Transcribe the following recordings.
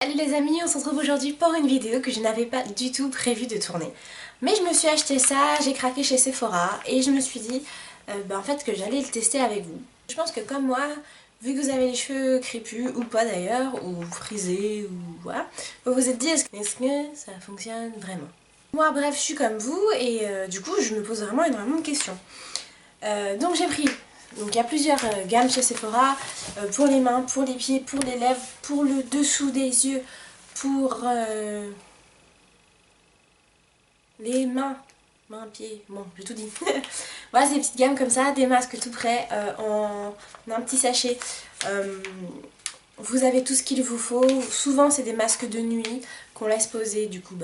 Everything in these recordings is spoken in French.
Salut les amis, on se retrouve aujourd'hui pour une vidéo que je n'avais pas du tout prévu de tourner. Mais je me suis acheté ça, j'ai craqué chez Sephora et je me suis dit en fait que j'allais le tester avec vous. Je pense que comme moi, vu que vous avez les cheveux crépus ou pas d'ailleurs, ou frisés ou voilà, vous vous êtes dit est-ce que ça fonctionne vraiment? Moi bref, je suis comme vous et du coup je me pose vraiment énormément de questions. Donc j'ai pris, donc il y a plusieurs gammes chez Sephora, pour les mains, pour les pieds, pour les lèvres, pour le dessous des yeux, pour les mains, pieds, bon j'ai tout dit. Voilà, c'est des petites gammes comme ça, des masques tout prêts en un petit sachet. Vous avez tout ce qu'il vous faut, souvent c'est des masques de nuit qu'on laisse poser du coup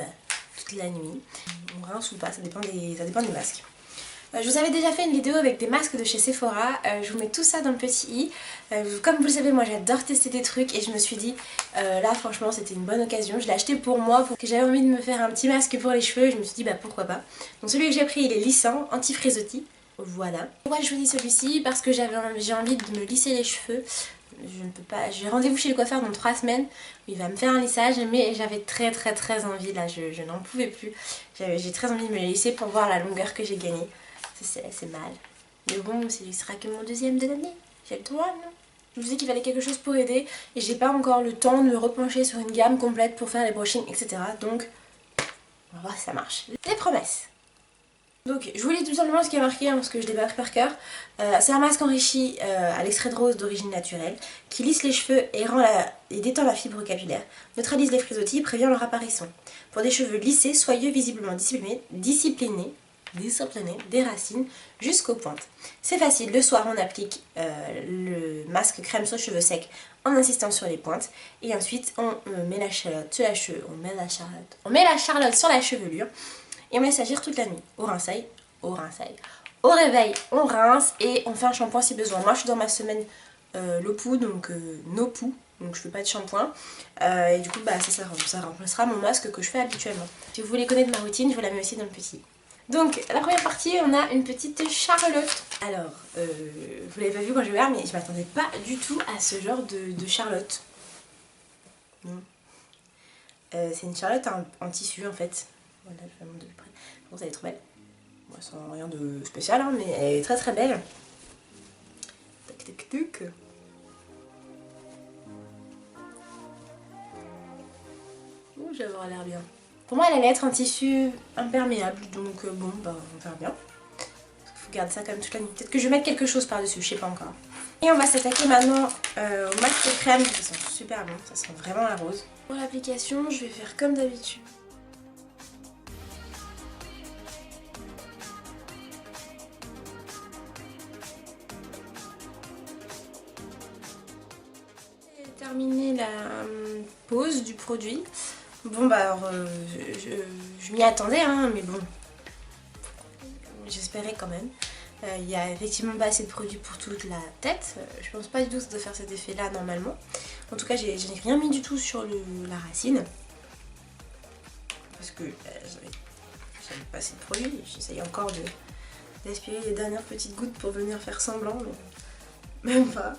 toute la nuit. On rince ou pas, ça dépend des masques. Je vous avais déjà fait une vidéo avec des masques de chez Sephora, je vous mets tout ça dans le petit i. Comme vous le savez, moi j'adore tester des trucs et je me suis dit, là franchement c'était une bonne occasion. Je l'ai acheté pour moi, parce que j'avais envie de me faire un petit masque pour les cheveux et je me suis dit pourquoi pas. Donc celui que j'ai pris il est lissant, anti-frisottis, voilà. Pourquoi je vous dis celui-ci? Parce que j'ai envie de me lisser les cheveux. Je ne peux pas, j'ai rendez-vous chez le coiffeur dans 3 semaines, il va me faire un lissage mais j'avais très envie là, je n'en pouvais plus. J'ai très envie de me les lisser pour voir la longueur que j'ai gagnée. C'est mal. Mais bon, ce sera que mon deuxième de l'année. J'ai le droit, non? Je me suis dit qu'il fallait quelque chose pour aider et j'ai pas encore le temps de me repencher sur une gamme complète pour faire les brushings, etc. Donc, on va voir si ça marche. Les promesses. Donc, je vous lis tout simplement ce qui est marqué parce que je l'ai pas par cœur. C'est un masque enrichi à l'extrait de rose d'origine naturelle qui lisse les cheveux et détend la fibre capillaire, neutralise les frisottis et prévient leur apparition. Pour des cheveux lissés, soyeux, visiblement disciplinés, des racines jusqu'aux pointes. C'est facile, le soir on applique le masque crème sur cheveux secs en insistant sur les pointes et ensuite on met la charlotte sur la chevelure et on laisse agir toute la nuit. Au rinçail. Au réveil, on rince et on fait un shampoing si besoin. Moi je suis dans ma semaine Lopou, donc no pou, donc je fais pas de shampoing et du coup ça remplacera mon masque que je fais habituellement. Si vous voulez connaître ma routine, je vous la mets aussi dans le petit. Donc la première partie, on a une petite Charlotte. Alors, vous l'avez pas vu quand je vais voir, mais je m'attendais pas du tout à ce genre de Charlotte. C'est une Charlotte en tissu en fait. Voilà, je vais la montrer de près. Bon, elle est trop belle. Bon, sans rien de spécial, hein, mais elle est très belle. Tac tac tac. Oh, j'ai avoir l'air bien. Pour moi, elle allait être un tissu imperméable, donc bon, on verra bien. Faut garder ça quand même toute la nuit. Peut-être que je vais mettre quelque chose par-dessus, je sais pas encore. Et on va s'attaquer maintenant au masque crème, ça sent super bon, ça sent vraiment la rose. Pour l'application, je vais faire comme d'habitude. J'ai terminé la pose du produit. Bon alors, je m'y attendais, hein, mais bon, j'espérais quand même. Il y a effectivement pas assez de produit pour toute la tête. Je pense pas du tout que ça doit faire cet effet là normalement. En tout cas j'ai rien mis du tout sur la racine. Parce que j'avais pas assez de produit. J'essaye encore d'aspirer les dernières petites gouttes pour venir faire semblant. Mais même pas.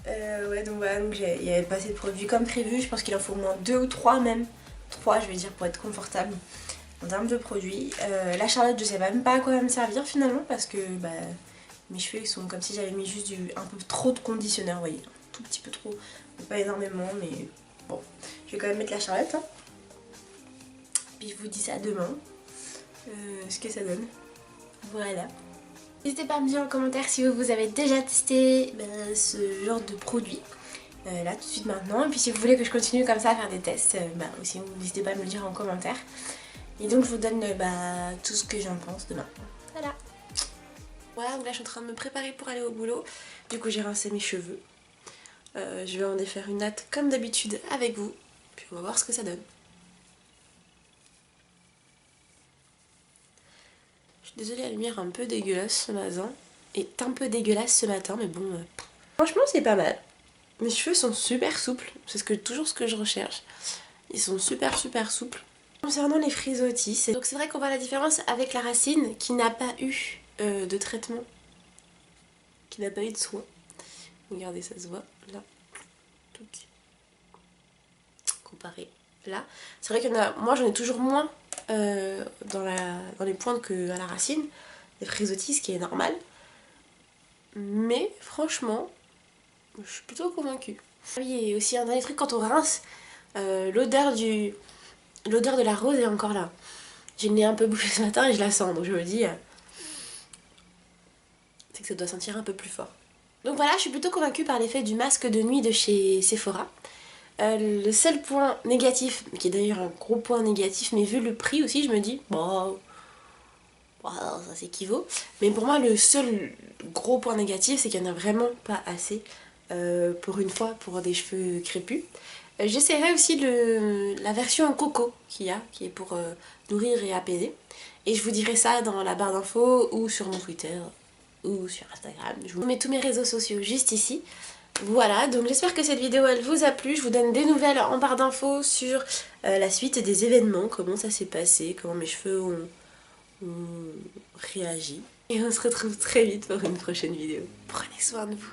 Ouais donc voilà, donc il y avait pas assez de produit comme prévu. Je pense qu'il en faut au moins 2 ou 3 même. 3 je vais dire pour être confortable. En termes de produits, la Charlotte je sais même pas à quoi va me servir finalement parce que mes cheveux ils sont comme si j'avais mis juste un peu trop de conditionneur, vous voyez, un tout petit peu trop, pas énormément mais bon, je vais quand même mettre la Charlotte, hein. Puis je vous dis ça demain, ce que ça donne, voilà. N'hésitez pas à me dire en commentaire si vous avez déjà testé ce genre de produit. Là tout de suite maintenant, et puis si vous voulez que je continue comme ça à faire des tests, aussi n'hésitez pas à me le dire en commentaire. Et donc je vous donne tout ce que j'en pense demain. Voilà. Voilà, donc là je suis en train de me préparer pour aller au boulot. Du coup j'ai rincé mes cheveux. Je vais en défaire une natte comme d'habitude avec vous. Puis on va voir ce que ça donne. Je suis désolée, la lumière est un peu dégueulasse ce matin. Mais bon. Franchement c'est pas mal. Mes cheveux sont super souples. C'est toujours ce que je recherche. Ils sont super souples. Concernant les frisottis, donc c'est vrai qu'on voit la différence avec la racine qui n'a pas eu de traitement, qui n'a pas eu de soin. Regardez, ça se voit là. comparé là. C'est vrai qu'il y en a, moi j'en ai toujours moins dans les pointes qu'à la racine, des frisottis, ce qui est normal. Mais franchement, je suis plutôt convaincue. Oui, et aussi un dernier truc, quand on rince, l'odeur de la rose est encore là. J'ai le nez un peu bouché ce matin et je la sens, donc je me dis c'est que ça doit sentir un peu plus fort. Donc voilà, je suis plutôt convaincue par l'effet du masque de nuit de chez Sephora. Le seul point négatif, qui est d'ailleurs un gros point négatif, mais vu le prix aussi, je me dis, bon, ça s'équivaut. Mais pour moi, le seul gros point négatif, c'est qu'il n'y en a vraiment pas assez pour une fois pour des cheveux crépus. J'essaierai aussi la version en coco qu'il y a, qui est pour nourrir et apaiser. Et je vous dirai ça dans la barre d'infos ou sur mon Twitter ou sur Instagram. Je vous mets tous mes réseaux sociaux juste ici. Voilà, donc j'espère que cette vidéo elle vous a plu. Je vous donne des nouvelles en barre d'infos sur la suite des événements, comment ça s'est passé, comment mes cheveux ont réagi. Et on se retrouve très vite pour une prochaine vidéo. Prenez soin de vous.